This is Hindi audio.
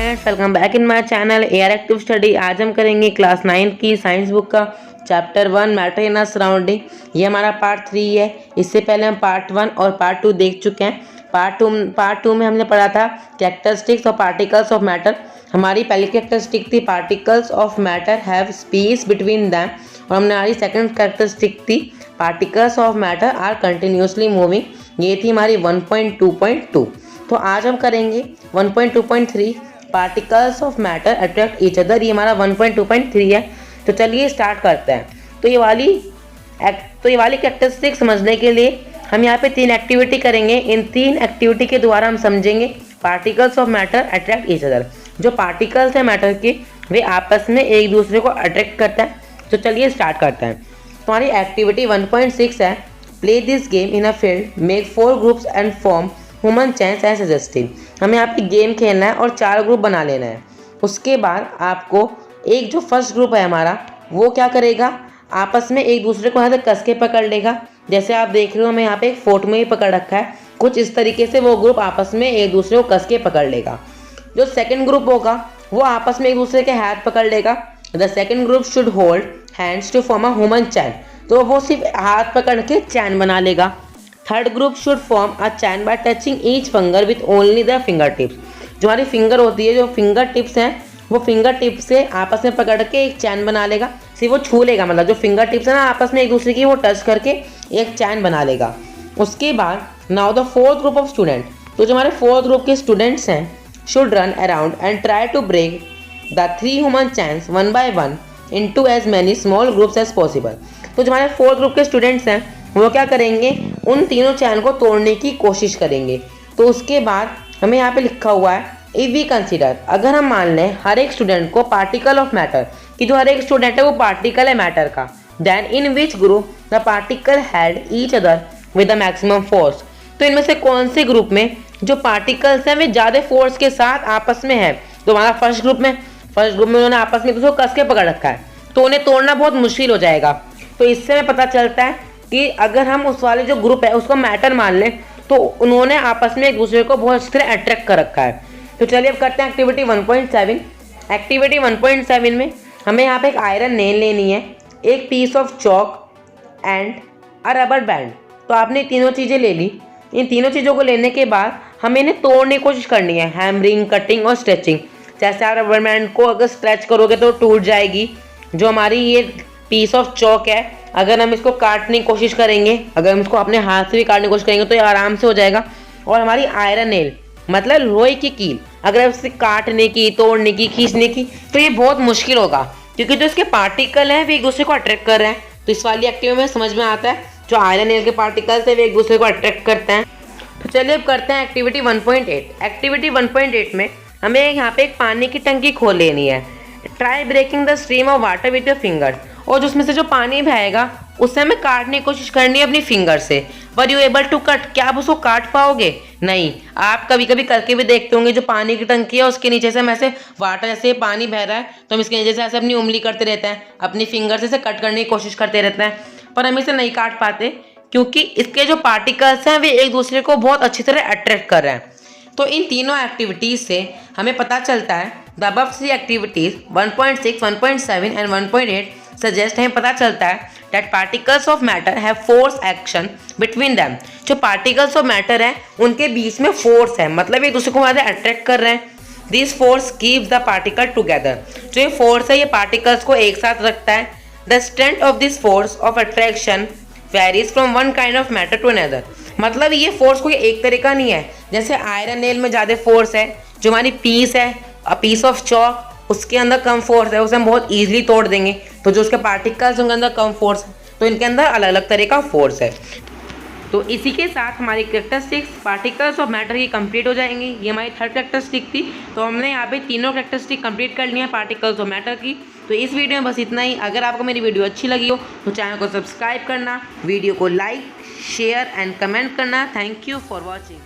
Friends, welcome back in my channel AR active study. आज हम करेंगे क्लास 9 की साइंस बुक का chapter 1 matter in our surrounding. ये हमारा पार्ट 3 है। इससे पहले हम पार्ट 1 और पार्ट 2 देख चुके हैं। पार्ट टू में हमने पढ़ा था characteristics of particles of matter. हमारी पहली कैरेक्टरिस्टिक थी particles of matter have space between them, और हमारी सेकंड कैरेक्टरिस्टिक थी particles of matter are continuously moving. ये थी हमारी 1.2.2। तो आज हम करेंगे 1.2.3 particles of matter attract each other. ये हमारा 1.2.3 है। तो चलिए स्टार्ट करते हैं। तो ये वाली कैरेक्टरिस्टिक समझने के लिए हम यहाँ पे 3 एक्टिविटी करेंगे। इन 3 एक्टिविटी के द्वारा हम समझेंगे particles of matter attract each other. जो पार्टिकल्स हैं मैटर के, वे आपस में एक दूसरे को अट्रैक्ट करता है। तो चलिए स्टार्ट करते हैं। हमारी एक्टिविटी 1.6 है, play this game in a field, make 4 groups and form human chains as suggested. हमें यहाँ पे गेम खेलना है और 4 ग्रुप बना लेना है। उसके बाद आपको एक जो फर्स्ट ग्रुप है हमारा, वो क्या करेगा, आपस में एक दूसरे को यहाँ से कस के पकड़ लेगा। जैसे आप देख रहे हो, हमें यहाँ पे एक फोटो में ही पकड़ रखा है। कुछ इस तरीके से वो ग्रुप आपस में एक दूसरे को कस के पकड़ लेगा। जो सेकेंड ग्रुप होगा वो आपस में एक दूसरे के हाथ पकड़ लेगा। The second group should hold hands to form a human chain, तो वो सिर्फ हाथ पकड़ के चैन बना लेगा। Third group should form a chain by touching each finger with only the finger tips. जो हमारी फिंगर होती है, जो फिंगर टिप्स हैं, वो फिंगर टिप से आपस में पकड़ के एक चैन बना लेगा। सिर्फ वो छू लेगा, मतलब जो फिंगर टिप्स है ना आपस में एक दूसरे की, वो टच करके एक चैन बना लेगा। उसके बाद now the fourth group of student, तो जो हमारे फोर्थ ग्रुप के स्टूडेंट्स हैं, should run around and try to break the 3 human chains 1 by 1 into as many small groups as possible. तो जो हमारे फोर्थ ग्रुप के स्टूडेंट्स हैं, वो क्या करेंगे, उन तीनों चैन को तोड़ने की कोशिश करेंगे। तो उसके बाद हमें यहाँ पे लिखा हुआ है, इफ वी कंसीडर, अगर हम मान लें हर एक स्टूडेंट को पार्टिकल ऑफ मैटर, कि जो हर एक स्टूडेंट है वो पार्टिकल है मैटर का, then in which group the particle had each other with the maximum force. तो इनमें से कौन से ग्रुप में जो पार्टिकल्स हैं वे ज़्यादा फोर्स के साथ आपस में है। तो हमारा फर्स्ट ग्रुप में उन्होंने आपस में दूसरे को कस के पकड़ रखा है, तो उन्हें तोड़ना बहुत मुश्किल हो जाएगा। तो इससे हमें पता चलता है कि अगर हम उस वाले जो ग्रुप है उसको मैटर मान लें, तो उन्होंने आपस में एक दूसरे को बहुत अच्छी तरह अट्रैक्ट कर रखा है। तो चलिए अब करते हैं एक्टिविटी 1.7। एक्टिविटी 1.7 में हमें यहाँ पे एक आयरन नेल लेनी है, एक piece of chalk and a rubber band. तो आपने तीनों चीज़ें ले ली। इन तीनों चीज़ों को लेने के बाद हमें इन्हें तोड़ने की कोशिश करनी है, हैमरिंग, कटिंग और स्ट्रेचिंग। जैसे आप रबर बैंड को अगर स्ट्रेच करोगे तो टूट जाएगी। जो हमारी ये पीस ऑफ चॉक है, अगर हम इसको काटने की कोशिश करेंगे, अगर हम इसको अपने हाथ से भी काटने की कोशिश करेंगे तो ये आराम से हो जाएगा। और हमारी आयरन नेल मतलब लोहे की कील, अगर इसे काटने की, तोड़ने की, खींचने की, तो ये बहुत मुश्किल होगा, क्योंकि जो इसके पार्टिकल हैं वे एक दूसरे को अट्रैक्ट कर रहे हैं। तो इस वाली एक्टिविटी में समझ में आता है, जो आयरन नेल के पार्टिकल्स है वे एक दूसरे को अट्रैक्ट करते हैं। तो चलिए अब करते हैं एक्टिविटी 1.8। एक्टिविटी 1.8 में हमें यहाँ पे एक पानी की टंकी खोल लेनी है। Try breaking the stream of water with your fingers, और जिसमें से जो पानी बहेगा उससे हमें काटने की कोशिश करनी है अपनी फिंगर से। Were you able to cut, क्या आप उसको काट पाओगे? नहीं। आप कभी कभी करके भी देखते होंगे, जो पानी की टंकी है उसके नीचे से हम ऐसे वाटर, जैसे पानी बह रहा है तो हम इसके नीचे से ऐसे अपनी उंगली करते रहते हैं, अपनी फिंगर से कट करने की कोशिश करते रहते हैं, पर हम इसे नहीं काट पाते, क्योंकि इसके जो पार्टिकल्स हैं वे एक दूसरे को बहुत अच्छी तरह अट्रैक्ट कर रहे हैं। तो इन तीनों एक्टिविटीज़ से हमें पता चलता है, the above 3 activities 1.6, 1.7 and 1.8 suggest, हमें पता चलता है that particles of matter have force action between them. जो पार्टिकल्स ऑफ मैटर हैं उनके बीच में फोर्स है, मतलब एक दूसरे को ज़्यादा अट्रैक्ट कर रहे हैं। This force keeps the particle together, जो ये फोर्स है ये पार्टिकल्स को एक साथ रखता है। The strength of this force of attraction varies from one kind of matter to another, मतलब ये फोर्स कोई एक तरह का नहीं है। जैसे आयरन नेल में ज़्यादा फोर्स है, जो हमारी पीस है, पीस ऑफ चॉक, उसके अंदर कम फोर्स है, उसे हम बहुत ईजिली तोड़ देंगे। तो जो उसके पार्टिकल्स उनके अंदर कम फोर्स है, तो इनके अंदर अलग अलग तरह का फोर्स है। तो इसी के साथ हमारी कैरेक्टरिस्टिक्स पार्टिकल्स ऑफ मैटर की कंप्लीट हो जाएंगी। ये हमारी थर्ड कैरेक्टरिस्टिक थी। तो हमने यहाँ पे तीनों कैरेक्टरिस्टिक कंप्लीट कर ली है पार्टिकल्स ऑफ मैटर की। तो इस वीडियो में बस इतना ही। अगर आपको मेरी वीडियो अच्छी लगी हो तो चैनल को सब्सक्राइब करना, वीडियो को लाइक, शेयर एंड कमेंट करना। Thank you for watching.